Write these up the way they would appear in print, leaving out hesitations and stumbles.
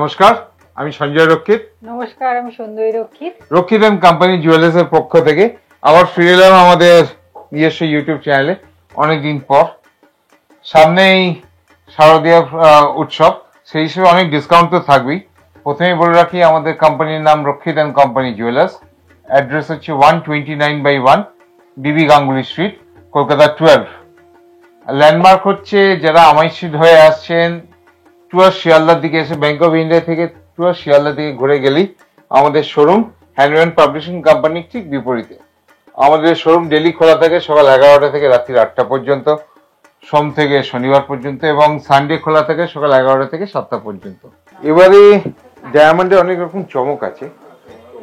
নমস্কার, আমি সঞ্জয় রক্ষিত। নমস্কার, আমি সুন্দরী রক্ষিত। রক্ষিত অ্যান্ড কোম্পানি জুয়েলার্সের পক্ষ থেকে আবার ফিরে এলাম আমাদের নিজস্ব ইউটিউব চ্যানেলে অনেকদিন পর। সামনেই শারদীয় উৎসব, সেই হিসেবে অনেক ডিসকাউন্ট তো থাকবেই। প্রথমেই বলে রাখি, আমাদের কোম্পানির নাম রক্ষিত অ্যান্ড কোম্পানি জুয়েলার্স। অ্যাড্রেস হচ্ছে 129/1 বিবি গাঙ্গুলি স্ট্রিট, কলকাতা 12। ল্যান্ডমার্ক হচ্ছে, যারা আমাই স্ট্রিট হয়ে আসছেন, টুয়ার্স শিয়ালদার দিকে এসে ব্যাংক অফ ইন্ডিয়া থেকে টুয়ার্স শিয়ালদার দিকে ঘুরে গেলেই আমাদের শোরুম হ্যান্ডম্যান পাবলিশিং কোম্পানির ঠিক বিপরীতে। আমাদের শোরুম ডেলি খোলা থাকে সকাল 11টা থেকে রাত্রি 8টা পর্যন্ত, সোম থেকে শনিবার পর্যন্ত, এবং সানডে খোলা থাকে সকাল 11টা থেকে 7টা পর্যন্ত। এবারে ডায়মন্ডে অনেক রকম চমক আছে,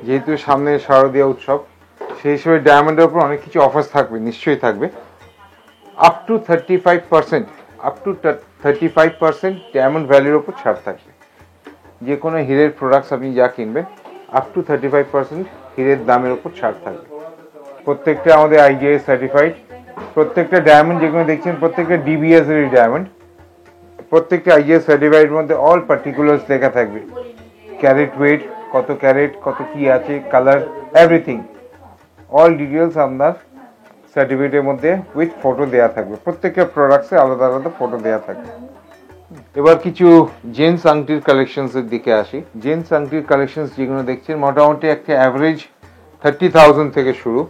যেহেতু সামনে শারদীয় উৎসব, সেই হিসেবে ডায়মন্ডের উপর অনেক কিছু অফার থাকবে, নিশ্চয়ই থাকবে। আপ টু 35% ডায়মন্ড ভ্যালির উপর ছাড় থাকবে। যে কোনো হীরের প্রোডাক্টস আপনি যা কিনবেন, আপ টু 35% হীরের দামের উপর ছাড় থাকবে। প্রত্যেকটা আমাদের IGI সার্টিফাইড। প্রত্যেকটা ডায়মন্ড যেগুলো দেখছেন, প্রত্যেকটা DBS এর ডায়মন্ড। প্রত্যেকটা IGI সার্টিফাইড মধ্যে অল পার্টিকুলার্স লেখা থাকবে, ক্যারেট ওয়েট, কত ক্যারেট, কত কি আছে, কালার, এভরিথিং, অল ডিটেলস আপনার সার্টিফিকেটের মধ্যে উইথ ফটো দেওয়া থাকবে। প্রত্যেকটা প্রোডাক্টসে আলাদা আলাদা ফটো দেওয়া থাকবে। এবার কিছু জেন্টস আংটির কালেকশনস এর দিকে আসি। জেন্টস আংটির কালেকশনস যেগুলো দেখছেন, মোটামুটি একটা অ্যাভারেজ 30,000 থেকে শুরু।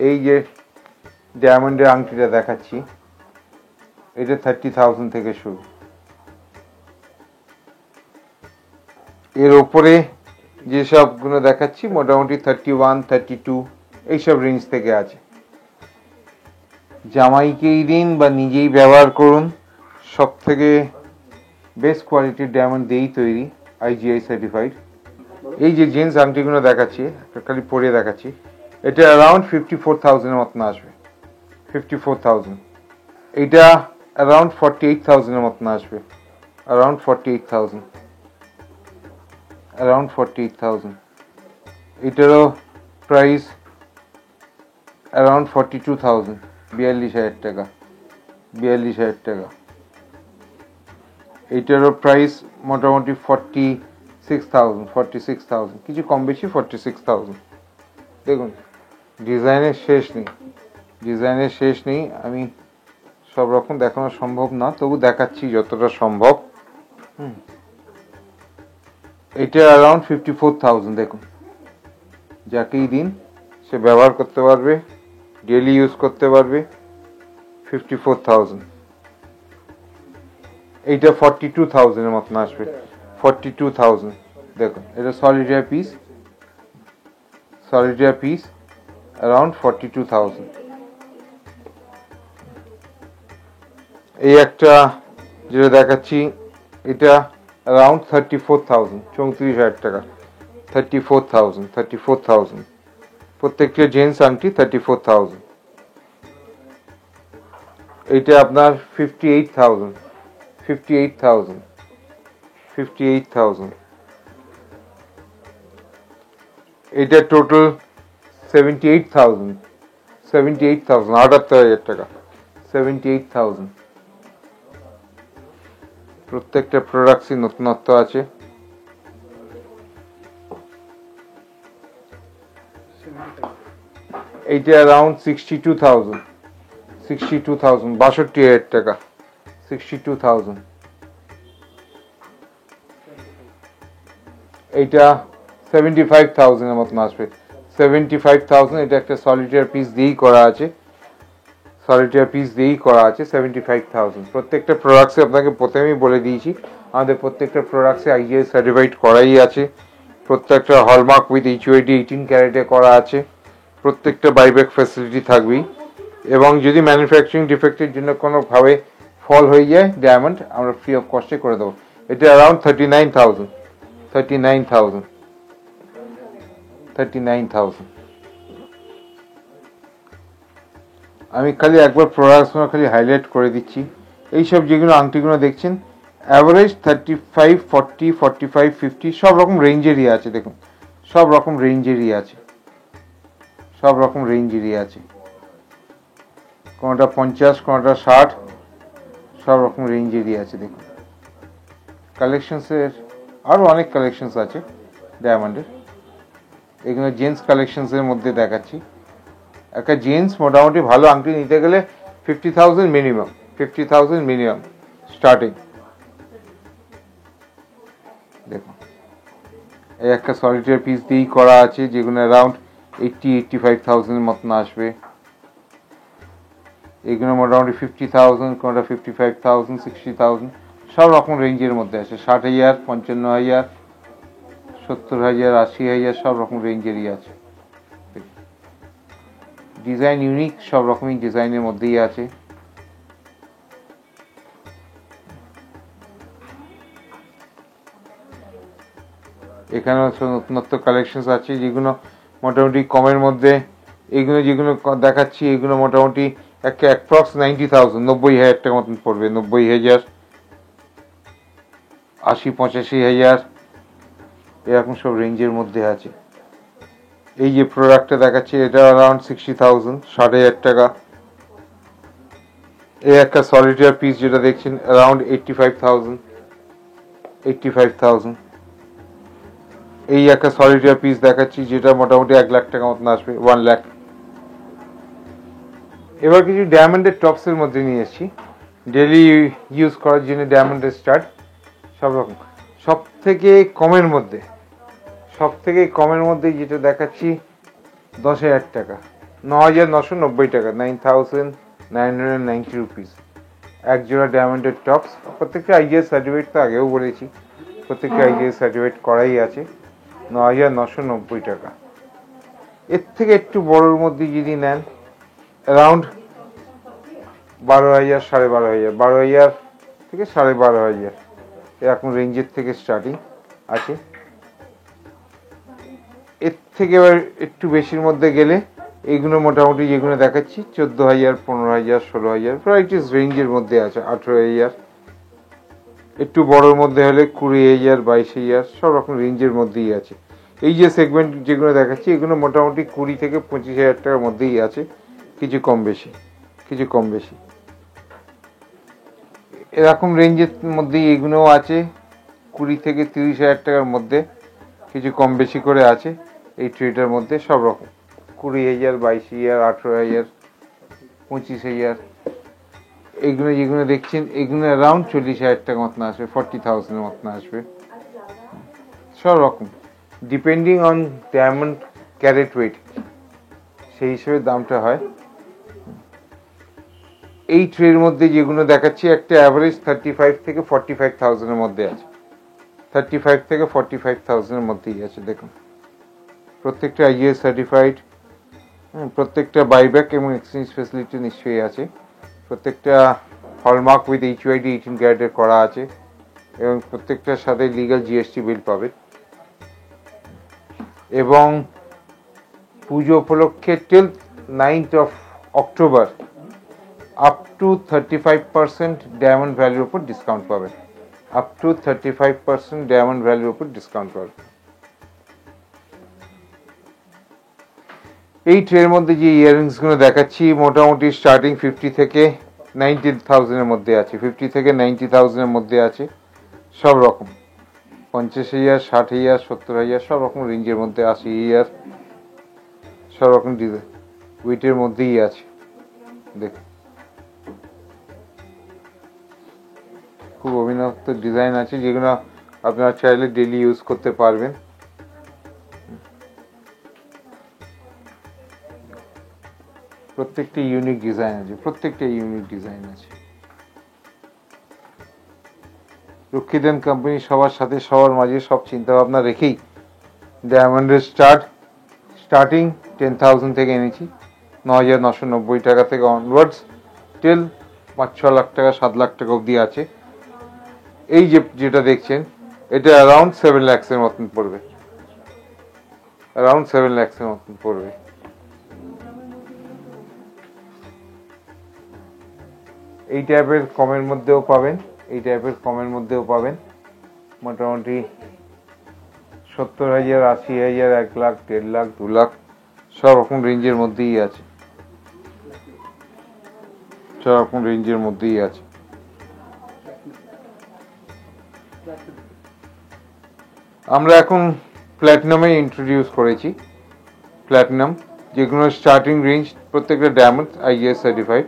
এই যে ডায়মন্ডের আংটিটা দেখাচ্ছি, এটা 30,000 থেকে শুরু। এর ওপরে যেসবগুলো দেখাচ্ছি মোটামুটি 31, 32 এইসব রেঞ্জ থেকে আছে। জামাইকেই দিন বা নিজেই ব্যবহার করুন, সব থেকে বেস্ট কোয়ালিটির ডায়মন্ড দিয়েই তৈরি, IGI সার্টিফাইড। এই যে জেন্টস আংটিগুলো দেখাচ্ছি, খালি পরে দেখাচ্ছি, এটা অ্যারাউন্ড 54,000 এর মতন আসবে। 54,000। এইটা অ্যারাউন্ড 48,000 এর মতন আসবে। অ্যারাউন্ড 48,000। এটারও প্রাইস অ্যারাউন্ড 42,000, 42,000 টাকা। 42,000 টাকা। এইটারও প্রাইস মোটামুটি 46,000, কিছু কম বেশি 46,000। দেখুন, ডিজাইনের শেষ নেই। আমি সব রকম দেখানো সম্ভব না, তবু দেখাচ্ছি যতটা সম্ভব। এটা অ্যারাউন্ড 54,000। দেখুন, যাকেই দিন সে ব্যবহার করতে পারবে, ডেলি ইউজ করতে পারবে। 54,000। এইটা 42,000 এর মতন আসবে। 42,000। দেখুন, এটা সলিটার পিস অ্যারাউন্ড 42,000। এই একটা যেটা দেখাচ্ছি, এটা অ্যারাউন্ড 34,000, 34,000 টাকা। 34,000। প্রত্যেকটা জেন্টস আংটি 34,000। এইটা আপনার 58,000। এটা টোটাল 78,000। 78,000 টাকা। 78,000। প্রত্যেকটা প্রোডাক্টসই নতুনত্ব আছে। এইটা অ্যারাউন্ড 62,000। 62,000 টাকা। 62,000। এইটা 75,000 এর মতন আসবে। 75,000। এটা একটা সলিটার পিস দিয়েই করা আছে। 75,000। প্রত্যেকটা প্রোডাক্টসে আপনাকে প্রথমেই বলে দিয়েছি, আমাদের প্রত্যেকটা প্রোডাক্টসে IGI সার্টিফাইড করাই আছে। প্রত্যেকটা হলমার্ক উইথ HUID 18 ক্যারেটে করা আছে। প্রত্যেকটা বাইব্যাক ফ্যাসিলিটি থাকবেই। এবং যদি ম্যানুফ্যাকচারিং ডিফেক্টের জন্য কোনোভাবে ফল হয়ে যায় ডায়মন্ড, আমরা ফ্রি অফ কস্টে করে দেবো। এটা অ্যারাউন্ড 39,000। 39,000। আমি খালি একবার প্রোডাক্টসগুলো খালি হাইলাইট করে দিচ্ছি। এইসব যেগুলো আংটিগুলো দেখছেন, অ্যাভারেজ 35, 40, 45, 50 সব রকম রেঞ্জেরই আছে। দেখুন, সব রকম রেঞ্জেরই আছে। কোনোটা 50, কোনোটা 60, সব রকম রেঞ্জেরই আছে। দেখুন, কালেকশনসের আরও অনেক কালেকশনস আছে ডায়মন্ডের। এগুলো জেন্টস কালেকশনসের মধ্যে দেখাচ্ছি। একটা জেন্টস মোটামুটি ভালো আংটি নিতে গেলে 50,000 মিনিমাম, 50,000 মিনিমাম স্টার্টিং। দেখুন এই একটা সলিটারি পিস দিয়েই করা আছে, যেগুলো অ্যারাউন্ড 85,000 মতন আসবে। এগুলো মোটামুটি 50,000, কোনটা 55,000, 60,000, সব রকম রেঞ্জের মধ্যে আছে। 60,000, 55,000, 70,000, 80,000, সব রকম রেঞ্জেরই আছে। ডিজাইন ইউনিক, সব রকমই ডিজাইনের মধ্যেই আছে। এখানে নতুনত্ব কালেকশন আছে যেগুলো মোটামুটি কমের মধ্যে। এগুলো যেগুলো দেখাচ্ছি এগুলো মোটামুটি একটা অ্যাপ্রক্স 90,000, 90,000 টাকা মতন পড়বে। 90,000, 80-85,000 এরকম সব রেঞ্জের মধ্যে আছে। এই যে প্রোডাক্টটা দেখাচ্ছি এটা অ্যারাউন্ড 60,000, 60,000 টাকা। এই একটা সলিটারি পিস যেটা দেখছেন অ্যারাউন্ড 85,000, 85,000। এই একটা সলিটারি পিস দেখাচ্ছি যেটা মোটামুটি 1 লাখ টাকা মতন আসবে, 1 লাখ। এবার কিছু ডায়মন্ডের টপসের মধ্যে নিয়ে এসেছি, ডেলি ইউজ করার জন্য ডায়মন্ডের স্টাড সব রকম। সব থেকে কমের মধ্যে যেটা দেখাচ্ছি 10,000 টাকা, 9,990 টাকা, 9,990 রুপিস এক জোড়া ডায়মন্ডের টপস। প্রত্যেকটা আইজিএস সার্টিফিকেট তো আগেও বলেছি, প্রত্যেকটা আইজিএস সার্টিফিকেট করাই আছে। 9,990 টাকা। এর থেকে একটু বড়োর মধ্যে যদি নেন অ্যারাউন্ড 12,000, 12,500, 12,000 থেকে 12,500 এরকম রেঞ্জের থেকে স্টার্টিং আছে। এর থেকে এবার একটু বেশির মধ্যে গেলে এইগুলো মোটামুটি যেগুলো দেখাচ্ছি 14,000, 15,000, 16,000 ভ্যারাইটিস রেঞ্জের মধ্যে আছে। 18,000, একটু বড়োর মধ্যে হলে 20,000, 22,000 সব রকম রেঞ্জের মধ্যেই আছে। এই যে সেগমেন্ট যেগুলো দেখাচ্ছি এগুলো মোটামুটি 20 থেকে 25,000 টাকার মধ্যেই আছে, কিছু কম বেশি এরকম রেঞ্জের মধ্যেই এগুলোও আছে। 20 থেকে 30,000 টাকার মধ্যে কিছু কম বেশি করে আছে এই ট্রেটার মধ্যে। সব রকম 20,000, 22,000, 18,000, 25,000 এইগুলো যেগুলো দেখছেন এগুলো অ্যারাউন্ড 40,000 টাকা মতন আসবে, 40,000 মতন আসবে। সব রকম depending on diamond carat weight, সেই হিসেবে দামটা হয়। এই ট্রের মধ্যে যেগুলো দেখাচ্ছি একটা অ্যাভারেজ 35 থেকে 45,000 এর মধ্যে আছে, 35 থেকে 45,000 এর মধ্যেই আছে। দেখুন প্রত্যেকটা আইজিএস সার্টিফাইড, প্রত্যেকটা বাইব্যাক এবং এক্সচেঞ্জ ফেসিলিটি নিশ্চয়ই আছে। প্রত্যেকটা হলমার্ক উইথ HUID 18 ক্যারেটের করা আছে এবং প্রত্যেকটার সাথে লিগাল জিএসটি বিল পাবে। এবং পুজো উপলক্ষে till 9th of October up to 35% diamond ভ্যালুর উপর ডিসকাউন্ট পাবেন, আপ টু 35% ডায়মন্ড ভ্যালুর উপর ডিসকাউন্ট পাবেন। এই ট্রের মধ্যে যে ইয়াররিংস গুলো দেখাচ্ছি মোটামুটি স্টার্টিং 50 থেকে 90,000 এর মধ্যে আছে, 50 থেকে 90,000 এর মধ্যে আছে। সব রকম 50,000, 60,000, 70,000 সব রকম রেঞ্জের মধ্যে, 80,000 সব রকম ডিজাইন ওয়েটের মধ্যেই আছে। দেখুন খুব অভিনব ডিজাইন আছে যেগুলো আপনারা চাইলে ডেলি ইউজ করতে পারবেন। প্রত্যেকটা ইউনিক ডিজাইন আছে। রক্ষিতেন কোম্পানি সবার সাথে সবার মাঝে সব চিন্তা ভাবনা রেখেই ডায়মন্ডের স্টার্টিং 10,000 থেকে এনেছি, 9,990 টাকা থেকে অনওয়ার্ডস টিল 5-6 লাখ টাকা, 7 লাখ টাকা অবধি আছে। এই যেটা দেখছেন এটা অ্যারাউন্ড 7 lakhs এর মতন পড়বে, এই টাইপের কমের মধ্যেও পাবেন, মোটামুটি 70,000, 80,000, 1 লাখ, 1.5 লাখ, 2 লাখ সব রকম রেঞ্জের মধ্যেই আছে। আমরা এখন প্ল্যাটিনামে ইন্ট্রোডিউস করেছি। প্ল্যাটিনাম যেগুলো স্টার্টিং রেঞ্জ প্রত্যেকটা ডায়মন্ড আইএস সার্টিফাইড।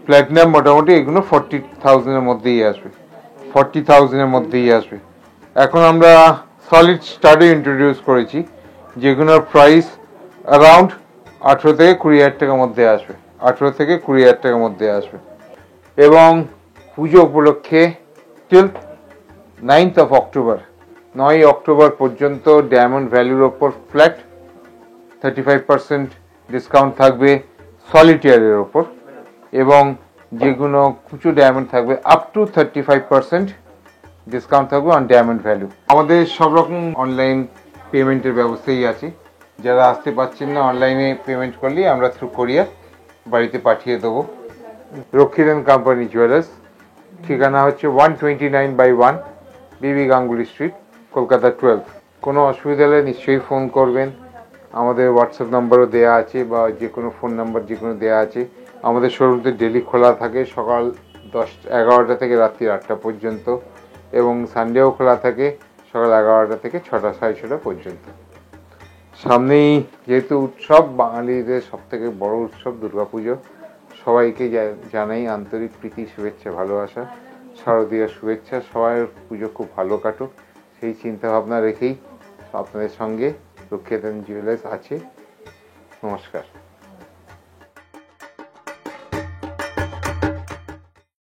প্ল্যাটিনাম মোটামুটি এগুলো 40,000-এর মধ্যেই আসবে, 40,000-এর মধ্যেই আসবে। এখন আমরা সলিড স্টাডে ইন্ট্রোডিউস করেছি, যেগুলোর প্রাইস অ্যারাউন্ড 18 থেকে 20,000 টাকার মধ্যে আসবে, 18 থেকে 20,000 টাকার মধ্যে আসবে। এবং পুজো উপলক্ষে till 9th of October, 9 October পর্যন্ত ডায়মন্ড ভ্যালুর ওপর ফ্ল্যাট 35% ডিসকাউন্ট থাকবে সলিটিয়ারের ওপর, এবং যেগুলো কুচো ডায়মন্ড থাকবে আপ টু 35% ডিসকাউন্ট থাকবে অন ডায়মন্ড ভ্যালু। আমাদের সব রকম অনলাইন পেমেন্টের ব্যবস্থাই আছে। যারা আসতে পারছেন না, অনলাইনে পেমেন্ট করলেই আমরা থ্রু কোরিয়ার বাড়িতে পাঠিয়ে দেবো। রক্ষিরান কোম্পানি জুয়েলার্স, ঠিকানা হচ্ছে 129/1 বিবি গাঙ্গুলি স্ট্রিট, কলকাতা 12। কোনো অসুবিধা হলে নিশ্চয়ই ফোন করবেন। আমাদের হোয়াটসঅ্যাপ নাম্বারও দেওয়া আছে, বা যে কোনো ফোন নাম্বার যে কোনো দেওয়া আছে। আমাদের শোরুমতে ডেলি খোলা থাকে সকাল 11টা থেকে রাত্রি 8টা পর্যন্ত, এবং সানডেও খোলা থাকে সকাল 11টা থেকে 6টা 6:30 পর্যন্ত। সামনেই যেহেতু উৎসব, বাঙালিদের সব থেকে বড় উৎসব দুর্গাপুজো, সবাইকে জানাই আন্তরিক প্রীতি, শুভেচ্ছা, ভালোবাসা, শারদীয়ার শুভেচ্ছা। সবাই পুজো খুব ভালো কাটুক, সেই চিন্তা ভাবনা রেখেই আপনাদের সঙ্গে রক্ষিতান জুয়েলার্স আছে। নমস্কার।